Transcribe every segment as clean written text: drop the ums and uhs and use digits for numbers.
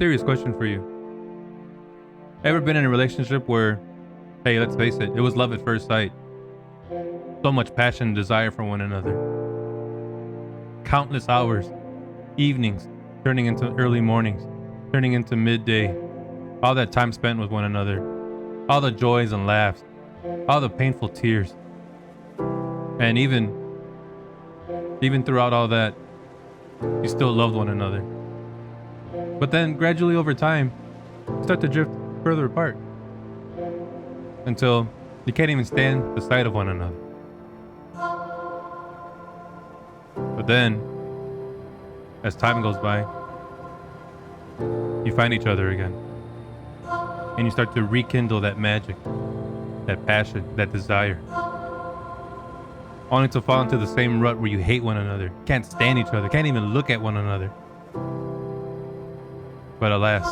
Serious question for you. Ever been in a relationship where, hey, let's face it, it was love at first sight? So much passion and desire for one another. Countless hours, evenings, turning into early mornings, turning into midday. All that time spent with one another. All the joys and laughs. All the painful tears. And even throughout all that, you still loved one another. But then gradually over time, you start to drift further apart until you can't even stand the sight of one another. But then, as time goes by, you find each other again. And you start to rekindle that magic, that passion, that desire. Only to fall into the same rut where you hate one another, can't stand each other, can't even look at one another. But alas,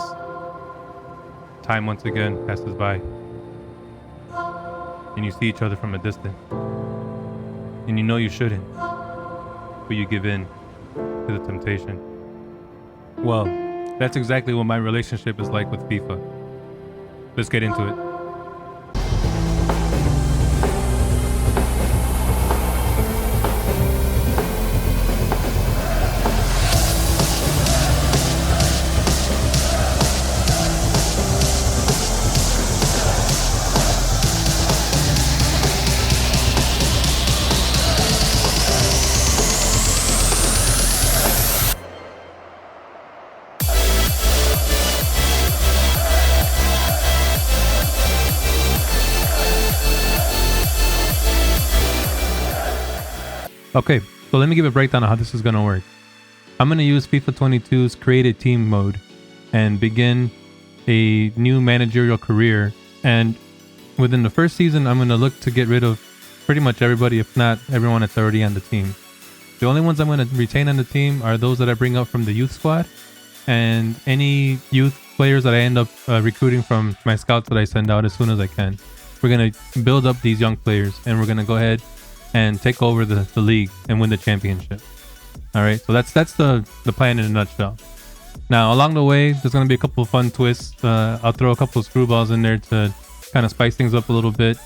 time once again passes by. And you see each other from a distance. And you know you shouldn't, but you give in to the temptation. Well, that's exactly what my relationship is like with FIFA. Let's get into it. Okay, so let me give a breakdown of how this is going to work. I'm going to use FIFA 22's create a team mode and begin a new managerial career. And within the first season, I'm going to look to get rid of pretty much everybody, if not everyone that's already on the team. The only ones I'm going to retain on the team are those that I bring up from the youth squad and any youth players that I end up recruiting from my scouts that I send out as soon as I can. We're going to build up these young players and we're going to go ahead and take over the league and win the championship. All right, so that's the plan in a nutshell. Now, along the way, there's going to be a couple of fun twists. I'll throw a couple of screwballs in there to kind of spice things up a little bit.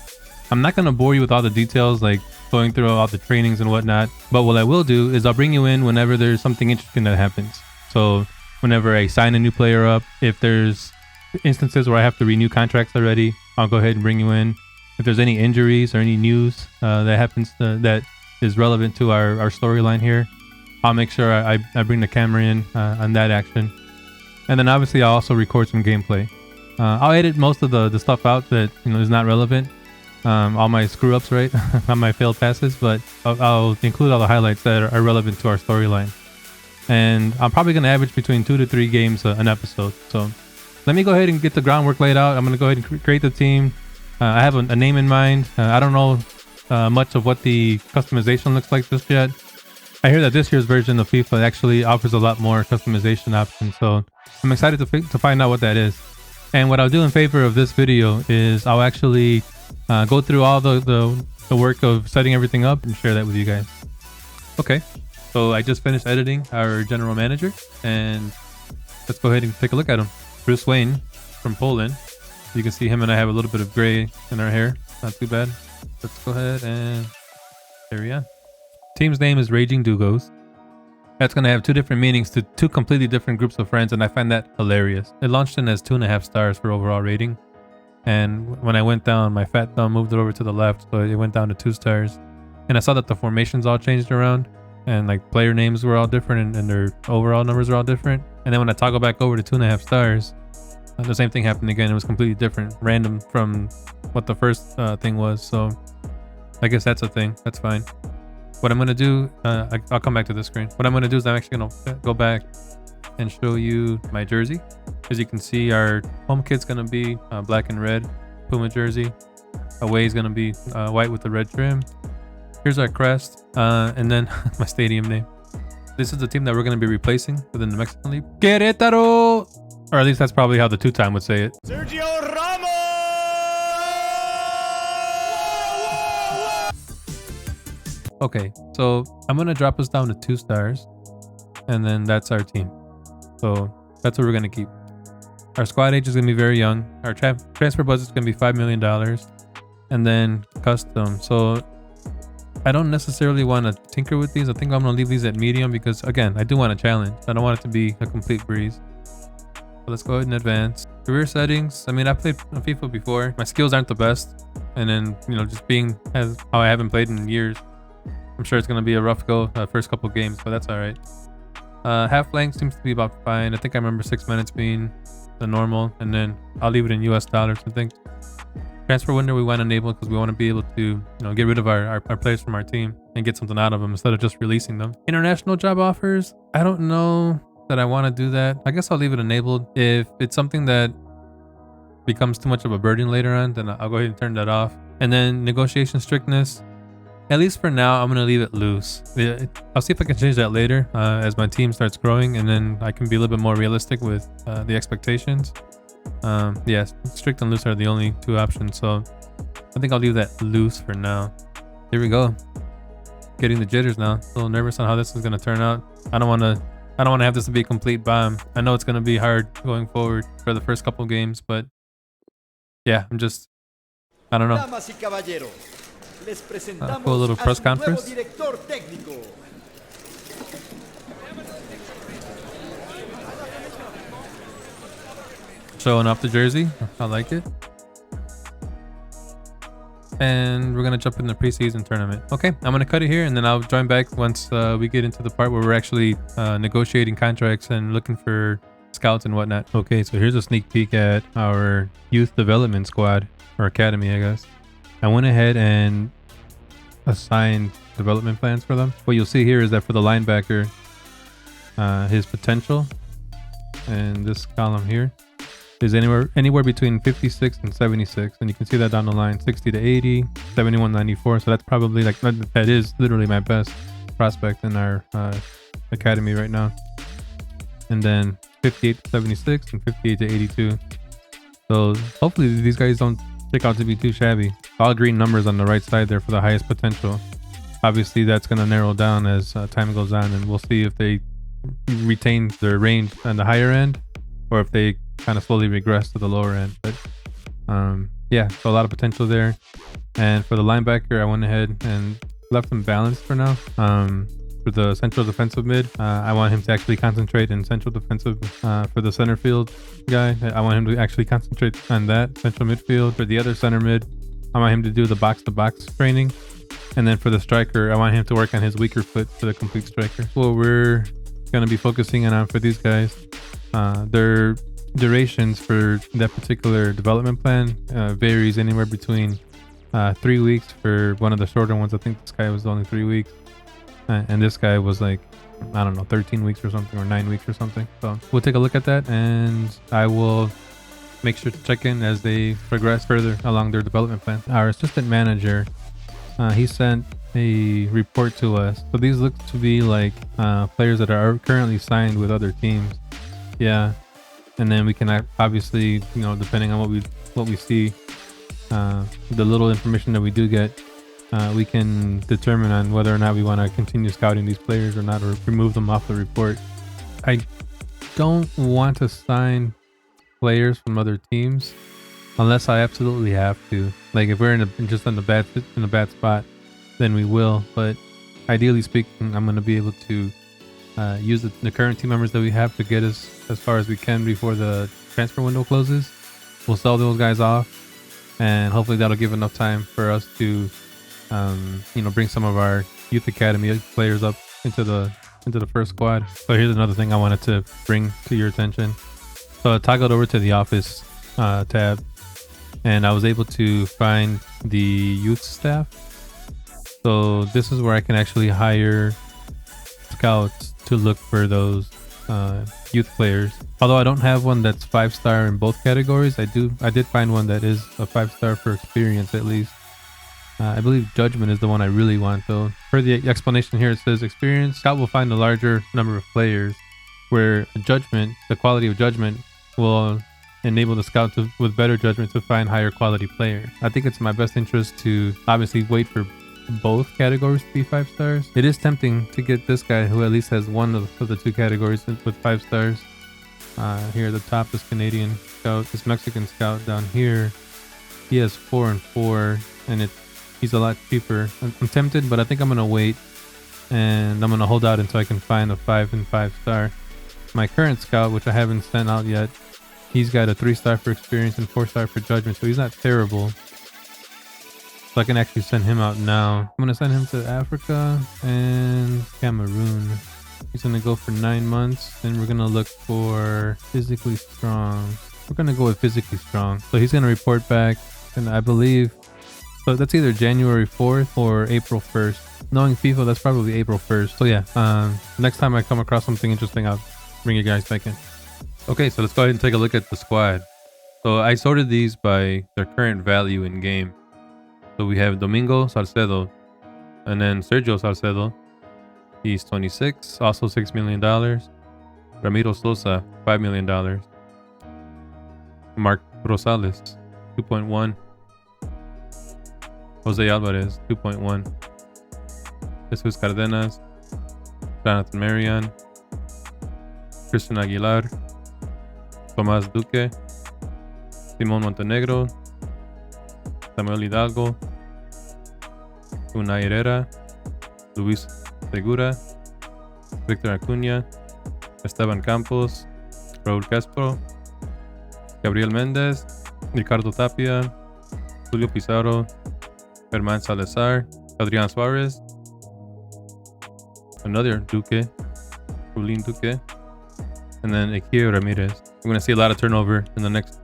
I'm not going to bore you with all the details, like going through all the trainings and whatnot. But what I will do is I'll bring you in whenever there's something interesting that happens. So whenever I sign a new player up, if there's instances where I have to renew contracts already, I'll go ahead and bring you in. If there's any injuries or any news that happens that is relevant to our storyline here, I'll make sure I bring the camera in on that action. And then obviously I'll also record some gameplay. I'll edit most of the stuff out that is not relevant. All my screw ups, right? On my failed passes, but I'll include all the highlights that are relevant to our storyline. And I'm probably going to average between 2 to 3 games an episode. So let me go ahead and get the groundwork laid out. I'm going to go ahead and create the team. I have a name in mind. I don't know much of what the customization looks like just yet. I hear that this year's version of FIFA actually offers a lot more customization options, so I'm excited to find out what that is. And what I'll do in favor of this video is I'll actually go through all the work of setting everything up and share that with you guys. Okay, so I just finished editing our general manager, and let's go ahead and take a look at him. Bruce Wayne from Poland. You can see him and I have a little bit of gray in our hair. Not too bad. Let's go ahead and there we are. Team's name is Raging DUGOS. That's going to have 2 different meanings to 2 completely different groups of friends, and I find that hilarious. It launched in as 2.5 stars for overall rating. And when I went down, my fat thumb moved it over to the left, so it went down to 2 stars. And I saw that the formations all changed around, and like player names were all different, and their overall numbers were all different. And then when I toggle back over to 2.5 stars, the same thing happened again. It was completely different, random from what the first thing was. So I guess that's a thing. That's fine. What I'm going to do, I'll come back to this screen. What I'm going to do is I'm actually going to go back and show you my jersey. As you can see, our home kit's going to be black and red Puma jersey. Away is going to be white with the red trim. Here's our crest, and then my stadium name. This is the team that we're going to be replacing within the Mexican League. Querétaro! Or at least that's probably how the 2-time would say it. Sergio Ramos! Okay, so I'm going to drop us down to 2 stars. And then that's our team. So that's what we're going to keep. Our squad age is going to be very young. Our transfer budget is going to be $5 million. And then custom. So I don't necessarily want to tinker with these. I think I'm going to leave these at medium because, again, I do want a challenge. I don't want it to be a complete breeze. So let's go ahead and advance. Career settings. I mean, I played on FIFA before. My skills aren't the best. And then, you know, just being as how I haven't played in years, I'm sure it's going to be a rough go first couple games, but that's all right. Half length seems to be about fine. I think I remember 6 minutes being the normal, and then I'll leave it in US dollars, I think. Transfer window we want to enable because we want to be able to, you know, get rid of our players from our team and get something out of them instead of just releasing them. International job offers. I don't know that I want to do that. I guess I'll leave it enabled. If it's something that becomes too much of a burden later on, then I'll go ahead and turn that off. And then negotiation strictness. At least for now, I'm going to leave it loose. I'll see if I can change that later as my team starts growing, and then I can be a little bit more realistic with the expectations. Yeah, strict and loose are the only two options, so I think I'll leave that loose for now. Here we go. Getting the jitters now. A little nervous on how this is going to turn out. I don't want to have this to be a complete bomb. I know it's going to be hard going forward for the first couple games, but yeah, I don't know. Cool little press conference. Showing off the jersey. I like it. And we're going to jump in the preseason tournament. Okay, I'm going to cut it here and then I'll join back once we get into the part where we're actually negotiating contracts and looking for scouts and whatnot. Okay, so here's a sneak peek at our youth development squad, or academy, I guess. I went ahead and assigned development plans for them. What you'll see here is that for the linebacker, his potential, and this column here, is anywhere between 56 and 76, and you can see that down the line, 60 to 80, 71, 94. So that's probably like, that is literally my best prospect in our academy right now. And then 58 to 76 and 58 to 82. So hopefully these guys don't stick out to be too shabby. All green numbers on the right side there for the highest potential. Obviously that's going to narrow down as time goes on, and we'll see if they retain their range on the higher end or if they kind of slowly regress to the lower end. But yeah, so a lot of potential there. And for the linebacker, I went ahead and left him balanced for now. For the central defensive mid, I want him to actually concentrate in central defensive. For the center field guy, I want him to actually concentrate on that central midfield. For the other center mid, I want him to do the box-to-box training. And then for the striker, I want him to work on his weaker foot for the complete striker. What we're going to be focusing on for these guys, their durations for that particular development plan varies anywhere between 3 weeks for one of the shorter ones. I think this guy was only 3 weeks. And this guy was like, I don't know, 13 weeks or something, or 9 weeks or something. So we'll take a look at that, and I will make sure to check in as they progress further along their development plan. Our assistant manager, he sent a report to us. So these look to be like players that are currently signed with other teams. Yeah. And then we can obviously, you know, depending on what we see, the little information that we do get, we can determine on whether or not we want to continue scouting these players or not, or remove them off the report. I don't want to sign players from other teams unless I absolutely have to. Like if we're in a bad spot, then we will. But ideally speaking, I'm going to be able to use the current team members that we have to get us as far as we can before the transfer window closes. We'll sell those guys off, and hopefully that'll give enough time for us to bring some of our youth academy players up into the first squad. So here's another thing I wanted to bring to your attention. So I toggled over to the office tab, and I was able to find the youth staff. So this is where I can actually hire scouts to look for those youth players. Although I don't have one that's 5-star in both categories, I did find one that is a 5-star for experience at least. I believe judgment is the one I really want though. For the explanation here, it says experience scout will find a larger number of players, where judgment, the quality of judgment, will enable the scout with better judgment to find higher quality players. I think it's in my best interest to obviously wait for both categories to be 5 stars. It is tempting to get this guy who at least has one of the 2 categories with 5 stars. Here at the top, this Canadian scout, this Mexican scout down here, he has 4 and 4, and he's a lot cheaper. I'm tempted, but I think I'm gonna wait, and I'm gonna hold out until I can find a 5 and 5 star. My current scout, which I haven't sent out yet, he's got a 3 star for experience and 4 star for judgment, so he's not terrible. So I can actually send him out now. I'm gonna send him to Africa and Cameroon. He's gonna go for 9 months. Then we're gonna look for physically strong. We're gonna go with physically strong. So he's gonna report back, and I believe, so that's either January 4th or April 1st. Knowing FIFA, that's probably April 1st. So yeah, next time I come across something interesting, I'll bring you guys back in. Okay, so let's go ahead and take a look at the squad. So I sorted these by their current value in game. So we have Domingo Salcedo, and then Sergio Salcedo. He's 26, also $6 million. Ramiro Sosa, $5 million. Mark Rosales, 2.1. Jose Alvarez, 2.1. Jesus Cardenas, Jonathan Marion, Christian Aguilar, Tomás Duque, Simón Montenegro, Samuel Hidalgo, Unai Herrera, Luis Segura, Victor Acuña, Esteban Campos, Raúl Castro, Gabriel Méndez, Ricardo Tapia, Julio Pizarro, Germán Salazar, Adrián Suárez, another Duque, Julín Duque, and then Equio Ramirez. We're going to see a lot of turnover in the next,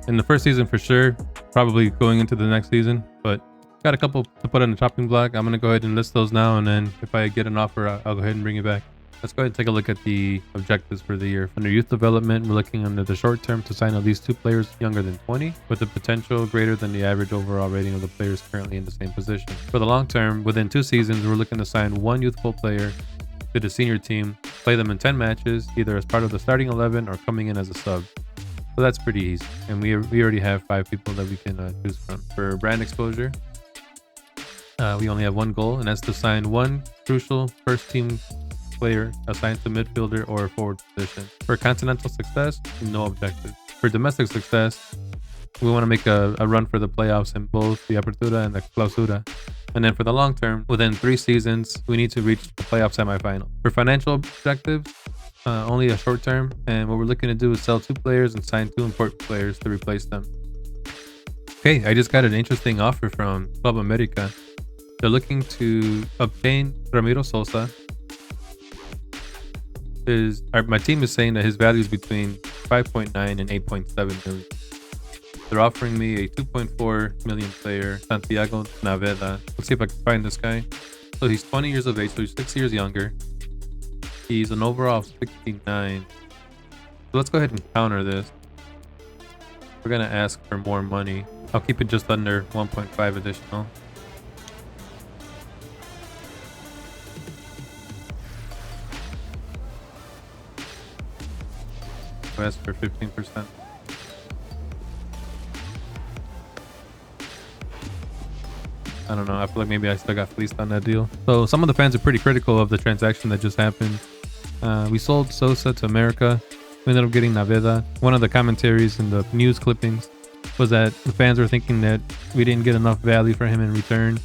in the first season for sure, probably going into the next season, but got a couple to put on the chopping block. I'm going to go ahead and list those now, and then if I get an offer, I'll go ahead and bring it back. Let's go ahead and take a look at the objectives for the year. Under youth development, we're looking under the short term to sign at least 2 players younger than 20 with the potential greater than the average overall rating of the players currently in the same position. For the long term, within 2 seasons, we're looking to sign 1 youthful player to the senior team, play them in 10 matches, either as part of the starting 11 or coming in as a sub. So that's pretty easy. And we already have 5 people that we can choose from. For brand exposure, we only have 1 goal, and that's to sign 1 crucial first team player assigned to midfielder or forward position. For continental success, no objective. For domestic success, we want to make a run for the playoffs in both the Apertura and the Clausura. And then for the long term, within 3 seasons, we need to reach the playoff semifinal. For financial objectives, only a short term, and what we're looking to do is sell 2 players and sign 2 important players to replace them. Okay, I just got an interesting offer from Club America. They're looking to obtain Ramiro Sosa. My team is saying that his value is between 5.9 and 8.7 million. They're offering me a 2.4 million player, Santiago Naveda. Let's see if I can find this guy. So he's 20 years of age, so he's 6 years younger. He's an overall of 69. So let's go ahead and counter this. We're gonna ask for more money. I'll keep it just under 1.5 additional. Ask for 15%. I don't know. I feel like maybe I still got fleeced on that deal. So some of the fans are pretty critical of the transaction that just happened. We sold Sosa to America. We ended up getting Naveda. One of the commentaries in the news clippings was that the fans were thinking that we didn't get enough value for him in return.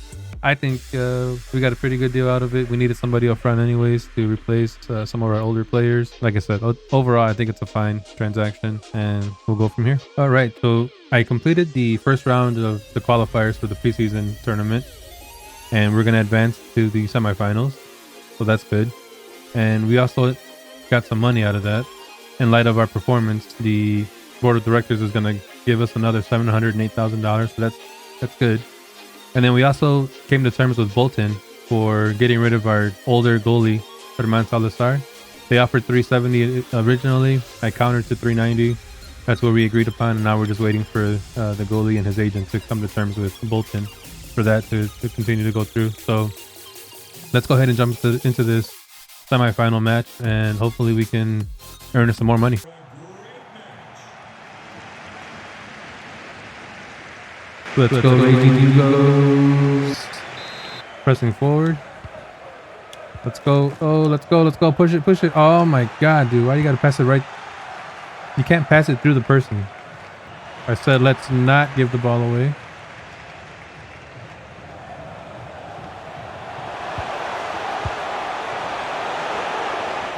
I think we got a pretty good deal out of it. We needed somebody up front anyways to replace some of our older players. Like I said, overall, I think it's a fine transaction, and we'll go from here. All right, so I completed the first round of the qualifiers for the preseason tournament, and we're going to advance to the semifinals. So that's good. And we also got some money out of that. In light of our performance, the board of directors is going to give us another $708,000. So that's good. And then we also came to terms with Bolton for getting rid of our older goalie, Germán Salazar. They offered $370 originally. I countered to $390. That's what we agreed upon. And now we're just waiting for the goalie and his agent to come to terms with Bolton for that to continue to go through. So let's go ahead and jump into this semifinal match, and hopefully we can earn us some more money. Let's go, Raging DUGOS. Pressing forward. Let's go. Oh, let's go. Push it. Oh my God, dude. Why you gotta pass it right? You can't pass it through the person. I said let's not give the ball away.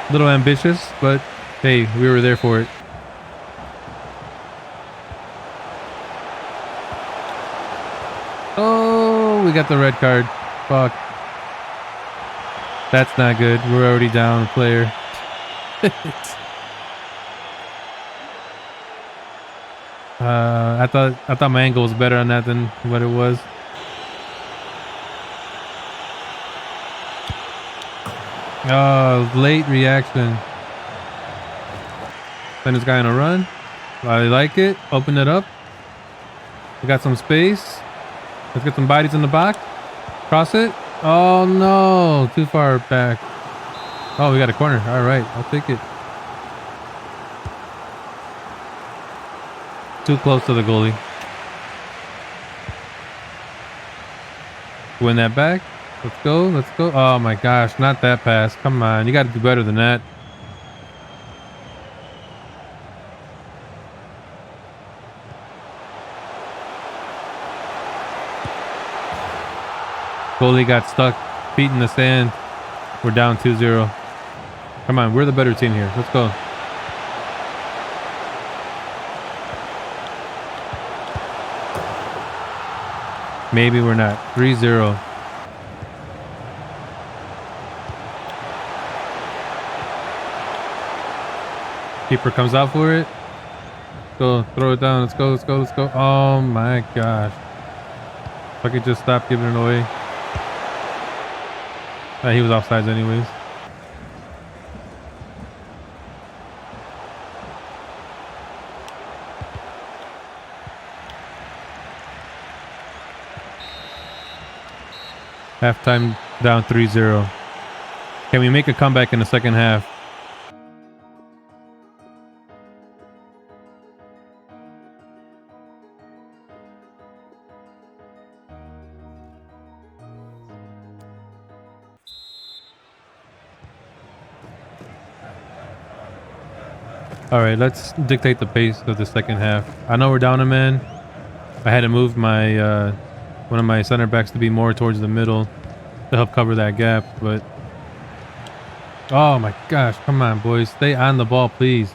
A little ambitious, but hey, we were there for it. Oh, we got the red card. Fuck. That's not good. We're already down a player. I thought my angle was better on that than what it was. Oh, late reaction. Send this guy on a run. I like it. Open it up. We got some space. Let's get some bodies in the box. Cross it. Oh no, too far back. Oh, we got a corner. All right, I'll take it. Too close to the goalie. Win that back. Let's go. Let's go. Oh my gosh, not that pass. Come on, you got to do better than that. Goalie got stuck, feet in the sand. We're down 2-0. Come on, we're the better team here. Let's go. Maybe we're not. 3-0. Keeper comes out for it. Go, throw it down. Let's go, let's go, let's go. Oh my gosh. If I could just stop giving it away. He was offsides anyways. Halftime down 3-0. Can we make a comeback in the second half? All right, let's dictate the pace of the second half. I know we're down a man. I had to move my one of my center backs to be more towards the middle to help cover that gap, but oh my gosh, come on boys, stay on the ball please.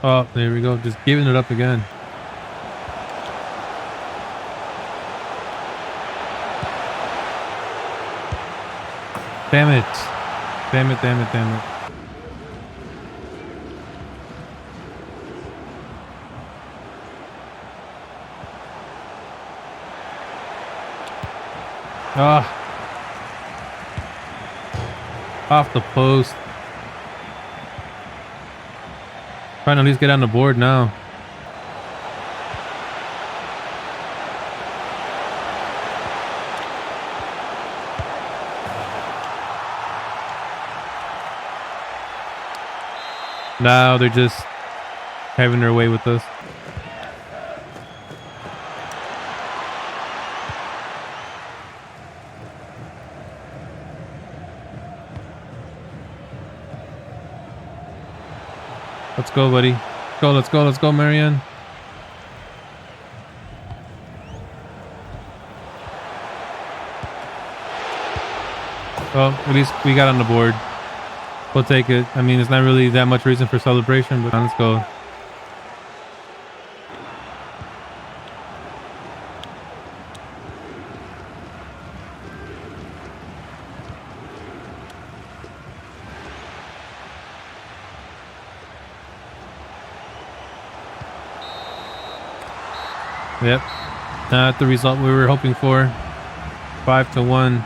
Oh, there we go, just giving it up again. Damn it, damn it, damn it, damn it. Ah, off the post. Trying to at least get on the board now. Now they're just having their way with us. Let's go, buddy. Go, let's go, let's go, Marianne. Well, at least we got on the board. We'll take it. I mean, it's not really that much reason for celebration, but let's go. Yep, not the result we were hoping for. 5-1.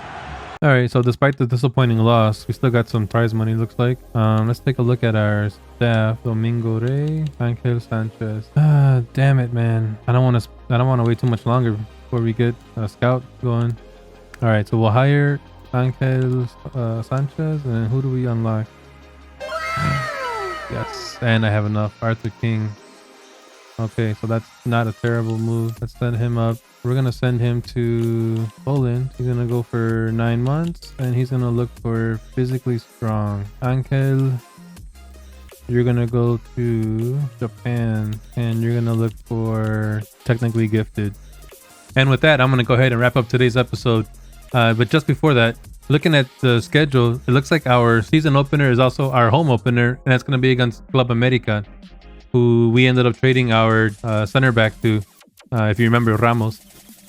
All right, so despite the disappointing loss, we still got some prize money, looks like. Let's take a look at our staff. Domingo Rey, Angel Sanchez. Damn it, man. I don't want to wait too much longer before we get a scout going. All right, so we'll hire Angel Sanchez, and who do we unlock? Yes, and I have enough. Arthur King. Okay, so that's not a terrible move. Let's send him up. We're going to send him to Poland. He's going to go for 9 months, and he's going to look for physically strong. Angel you're gonna go to Japan and you're gonna look for technically gifted. And with that, I'm gonna go ahead and wrap up today's episode. But just before that, looking at the schedule, it looks like our season opener is also our home opener, and that's gonna be against Club America, who we ended up trading our center back to, if you remember, Ramos.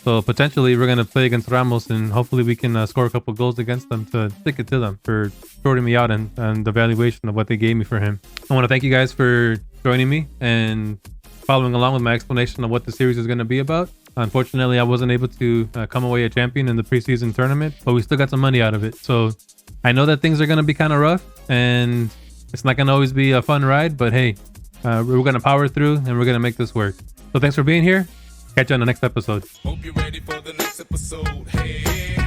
So potentially we're going to play against Ramos, and hopefully we can score a couple goals against them to stick it to them for shorting me out and the valuation of what they gave me for him. I want to thank you guys for joining me and following along with my explanation of what the series is going to be about. Unfortunately, I wasn't able to come away a champion in the preseason tournament, but we still got some money out of it. So I know that things are going to be kind of rough, and it's not going to always be a fun ride, but hey, we're going to power through and we're going to make this work. So thanks for being here. Catch you on the next episode. Hope you're ready for the next episode. Hey.